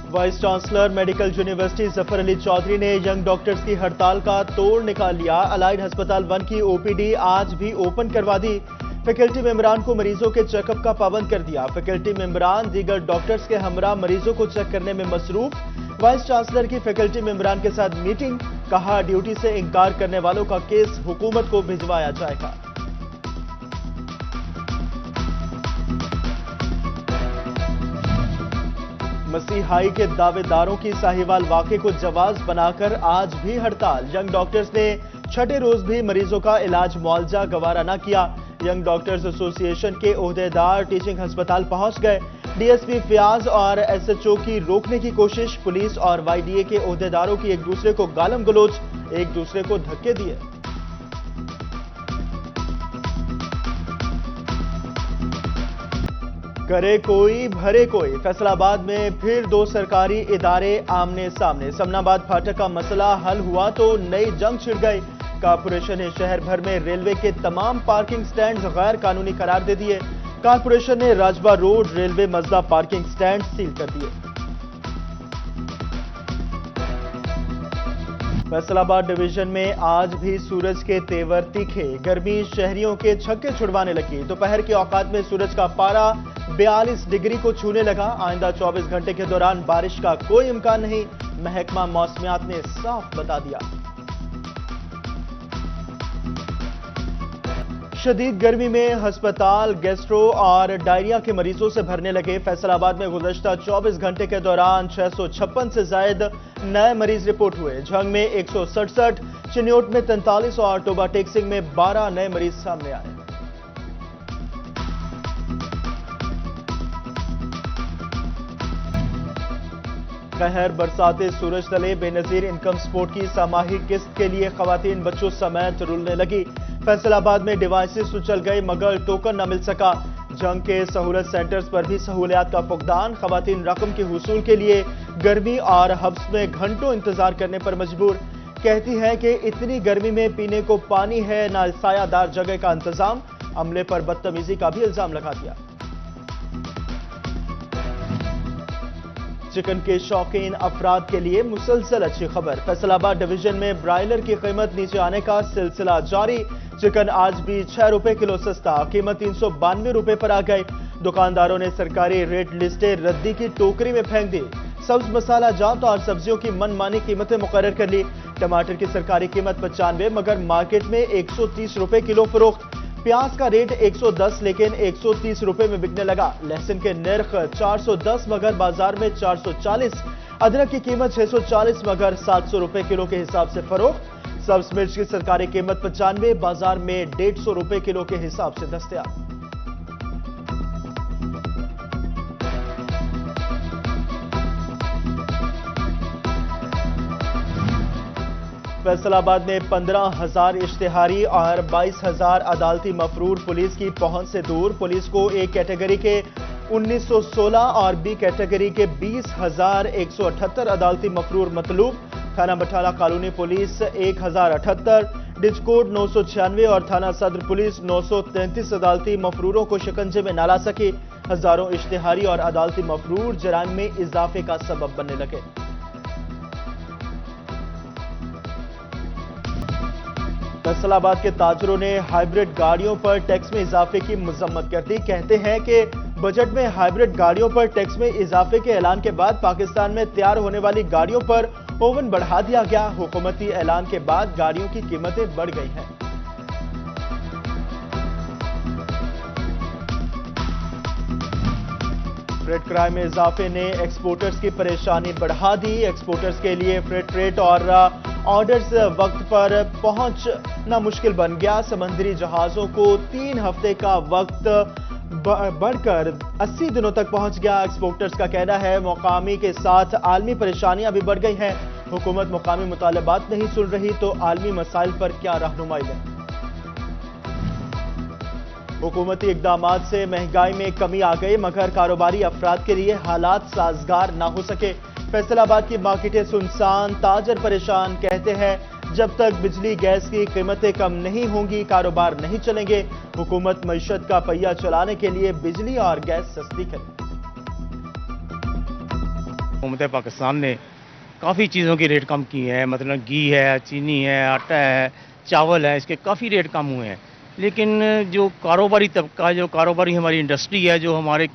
Vice chancellor medical university Zafar Ali Chaudhry ने young doctors की हड़ताल का तोड़ निकाल लिया। अलाइड अस्पताल 1 की ओपीडी आज भी ओपन करवा दी। फैकल्टी मेंबरान को मरीजों के चेकअप का पाबंद कर दिया। फैकल्टी मेंबरान दीगर डॉक्टर्स के हमरा मरीजों को चेक करने में मसरूफ। वाइस चांसलर की फैकल्टी मेंबरान के साथ मीटिंग, कहा ड्यूटी से इंकार करने वालों का केस हुकूमत को भिजवाया जाएगा। मसीहाई के दावेदारों की साहिवाल वाक़े को जवाज बनाकर आज भी हड़ताल। यंग डॉक्टर्स ने छठे रोज भी मरीजों का इलाज मुआवजा गवारा न किया। यंग डॉक्टर्स एसोसिएशन के ओहदेदार टीचिंग अस्पताल पहुंच गए। डीएसपी फयाज और एसएचओ की रोकने की कोशिश। पुलिस और वाईडीए के ओहदेदारों की एक दूसरे को गालम गलोच, एक दूसरे को धक्के दिए। करे कोई भरे कोई। फैसलाबाद में फिर 2 सरकारी इदारे आमने सामने। समनाबाद फाटक का मसला हल हुआ तो नई जंग छिड़ गई। कारपोरेशन ने शहर भर में रेलवे के तमाम पार्किंग स्टैंड गैर कानूनी करार दे दिए। कारपोरेशन ने राजबा road railway मजदा parking stand seal कर दिए। फैसलाबाद डिवीजन में आज भी सूरज के तेवर तीखे। गर्मी शहरियों के छक्के छुड़वाने लगी। दोपहर के औकात में सूरज का पारा 42 डिग्री को छूने लगा। आइंदा 24 घंटे के दौरान बारिश का कोई इम्कान नहीं, महकमा मौसमियात ने साफ बता दिया। शदीद गर्मी में अस्पताल गैस्ट्रो और डायरिया के मरीजों से भरने लगे। फैसलाबाद में गुज़श्ता 24 घंटे के दौरान 656 से जायद नए मरीज रिपोर्ट हुए। झंग में 167, चिन्योट में 43 और टोबा टेक्सिंग में 12 नए मरीज सामने आए। कहर बरसाते सूरज तले बेनजीर इनकम सपोर्ट की सामाहिक किस्त के लिए खवातीन बच्चों समेत रुलने लगी। फैसलाबाद में डिवाइसेस उछल गए मगर टोकन न मिल सका। जंग के सहूलत सेंटर्स पर भी सहूलियात का फुकदान। खवातीन रकम के हुसूल के लिए गर्मी और हब्स में घंटों इंतजार करने पर मजबूर। कहती है कि इतनी गर्मी में पीने को पानी है ना सायादार जगह का इंतजाम। अमले पर बदतमीजी का भी इल्जाम लगा दिया। चिकन के शौकीन अफराद के लिए मुसलसल अच्छी खबर। फैसलाबाद डिवीजन में ब्रायलर की कीमत नीचे आने का सिलसिला जारी। चिकन आज भी 6 रुपए किलो सस्ता, कीमत 392 रुपए पर आ गई। दुकानदारों ने सरकारी रेट लिस्टें रद्दी की टोकरी में फेंक दी। सब्ज मसाला जात और सब्जियों की मनमानी कीमतें मुकर्रर कर ली। टमाटर की सरकारी कीमत 95 मगर मार्केट में 130 रुपए किलो फरोख्त। प्याज का रेट 110 लेकिन 130 रुपए में बिकने लगा। लहसुन के नर्ख 410 मगर बाजार में 440। अदरक की कीमत 640 मगर 700 रुपए किलो के हिसाब से फरोख्त। सब्ज मिर्च की सरकारी कीमत 95, बाजार में 150 रुपए किलो के हिसाब से दस्तयाब। फैसलाबाद में 15,000 इश्तिहारी और 22,000 अदालती मफरूर पुलिस की पहुंच से दूर। पुलिस को ए कैटेगरी के 1916 और बी कैटेगरी के 20,178 अदालती मफरूर मतलूब। थाना बटाला कॉलोनी पुलिस 1078, डिजकोड 996 और थाना सदर पुलिस 933 अदालती मफरूरों को शिकंजे में न ला सकी। हजारों इश्तिहारी और अदालती मफरूर जराइम में इजाफे का सबब बनने लगे। फैसलाबाद के ताजरों ने हाइब्रिड गाड़ियों पर टैक्स में इजाफे की मजम्मत कर दी। कहते हैं कि बजट में हाइब्रिड गाड़ियों पर टैक्स में इजाफे के ऐलान के बाद पाकिस्तान में तैयार होने वाली गाड़ियों पर ओवन बढ़ा दिया गया। हुकूमती ऐलान के बाद गाड़ियों की कीमतें बढ़ गई हैं। फ्रेट क्राइम में इजाफे ने एक्सपोर्टर्स की परेशानी बढ़ा दी। एक्सपोर्टर्स के लिए फ्रेट रेट और ऑर्डर्स वक्त पर पहुंचना मुश्किल बन गया। समंदरी जहाजों को 3 हफ्ते का वक्त बढ़कर 80 दिनों तक पहुंच गया। एक्सपोर्टर्स का कहना है मुकामी के साथ आलमी परेशानियां भी बढ़ गई हैं। हुकूमत मुकामी मुतालबात नहीं सुन रही तो आलमी मसाइल पर क्या रहनुमाई है। हुकूमती इकदामात से महंगाई में कमी आ गई मगर कारोबारी अफराद के लिए हालात साजगार ना हो सके। फैसलाबाद की मार्केटें सुनसान, ताजर परेशान। कहते हैं जब तक बिजली गैस की कीमतें कम नहीं होंगी कारोबार नहीं चलेंगे। हुकूमत मईशत का पहिया चलाने के लिए बिजली और गैस सस्ती करे। हुकूमत पाकिस्तान ने काफ़ी चीज़ों के रेट कम किए हैं, मतलब घी है, चीनी है, आटा है, चावल है, इसके काफ़ी रेट कम हुए हैं। लेकिन जो कारोबारी तबका, जो कारोबारी हमारी इंडस्ट्री है, जो हमारे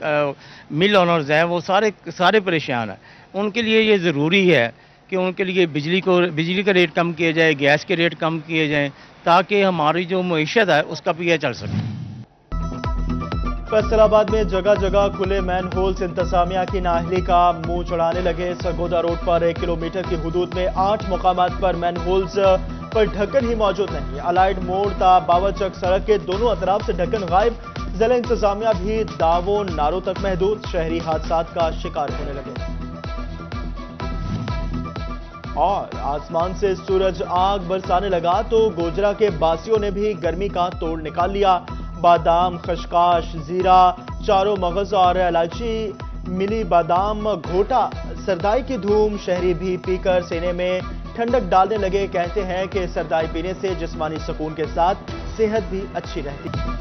मिल ओनर्स हैं, वो सारे परेशान हैं। उनके लिए ये ज़रूरी है कि उनके लिए बिजली का रेट कम किया जाए, गैस के रेट कम किए जाएँ, ताकि हमारी जो मईशत है उसका भी चल सके। फैसलाबाद में जगह जगह खुले मैन होल्स इंतजामिया की नाअहली का मुंह चढ़ाने लगे। सरगोदा रोड पर 1 किलोमीटर की हदूद में 8 मुकामात पर मैन होल्स पर ढक्कन ही मौजूद नहीं। अलाइड मोड़ ता बावरचक सड़क के दोनों अतराफ से ढक्कन गायब। जिला इंतजामिया भी दावों नारों तक महदूद। शहरी हादसात का शिकार होने लगे और आसमान से सूरज आग बरसाने लगा तो गोजरा के बासियों ने भी गर्मी का तोड़ निकाल लिया। बादाम, खशकाश, जीरा, चारों मगज और इलायची मिली बादाम घोटा, सरदाई की धूम। शहरी भी पीकर सीने में ठंडक डालने लगे। कहते हैं कि सरदाई पीने से जिस्मानी सुकून के साथ सेहत भी अच्छी रहती है।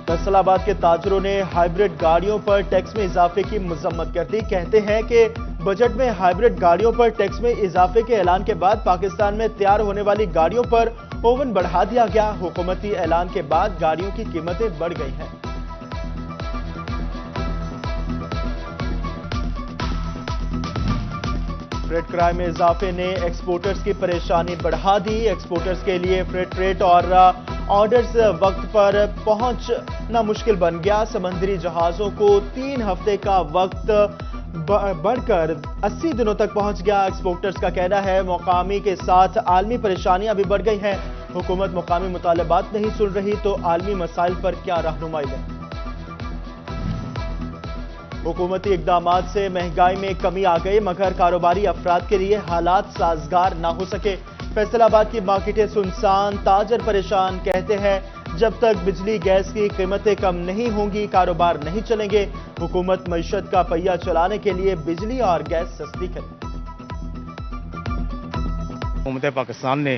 फैसलाबाद के ताजरों ने हाइब्रिड गाड़ियों पर टैक्स में इजाफे की मजम्मत कर दी। कहते हैं कि बजट में हाइब्रिड गाड़ियों पर टैक्स में इजाफे के ऐलान के बाद पाकिस्तान में तैयार होने वाली गाड़ियों पर ओवन बढ़ा दिया गया। हुकूमती ऐलान के बाद गाड़ियों की कीमतें बढ़ गई हैं। फ्रेट किराए में इजाफे ने एक्सपोर्टर्स की परेशानी बढ़ा दी। एक्सपोर्टर्स के लिए फ्रेट रेट और ऑर्डर्स वक्त पर पहुंचना मुश्किल बन गया। समंदरी जहाजों को 3 हफ्ते का वक्त बढ़कर 80 दिनों तक पहुंच गया। एक्सपोर्टर्स का कहना है मौकामी के साथ आलमी परेशानियां भी बढ़ गई हैं। हुकूमत मुकामी मुतालबात नहीं सुन रही तो आलमी मसाइल पर क्या रहनुमाई है। हुकूमती इकदामात से महंगाई में कमी आ गई मगर कारोबारी अफराद के लिए हालात साजगार ना हो सके। फैसलाबाद की मार्केटें सुनसान, ताजर परेशान। कहते हैं जब तक बिजली गैस की कीमतें कम नहीं होंगी कारोबार नहीं चलेंगे। हुकूमत मईशत का पहिया चलाने के लिए बिजली और गैस सस्ती करे। हुकूमत पाकिस्तान ने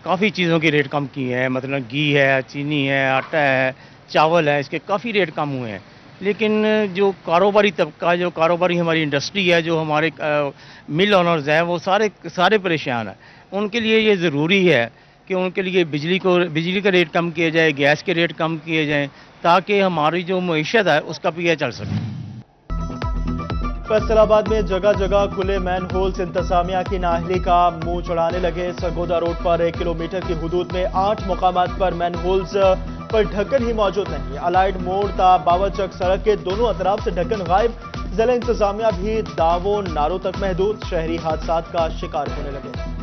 काफ़ी चीज़ों के रेट कम किए हैं, मतलब घी है, चीनी है, आटा है, चावल है, इसके काफ़ी रेट कम हुए हैं। लेकिन जो कारोबारी तबका, जो कारोबारी हमारी इंडस्ट्री है, जो हमारे मिल ओनर्स हैं, वो सारे परेशान हैं। उनके लिए ये ज़रूरी है कि उनके लिए बिजली का रेट कम किया जाए, गैस के रेट कम किए जाएँ, ताकि हमारी जो मईशत है उसका भी चल सके। फैसलाबाद में जगह जगह खुले मैन होल्स इंतजामिया की नाअहली का मुंह चढ़ाने लगे। सरगोदा रोड पर 1 किलोमीटर की हदूद में 8 मुकामात पर मैन होल्स पर ढक्कन ही मौजूद नहीं। अलाइड मोड़ ता बावरचक सड़क के दोनों अतराफ से ढक्कन गायब। जिला इंतजामिया भी दावों नारों तक महदूद। शहरी हादसात का शिकार होने लगे।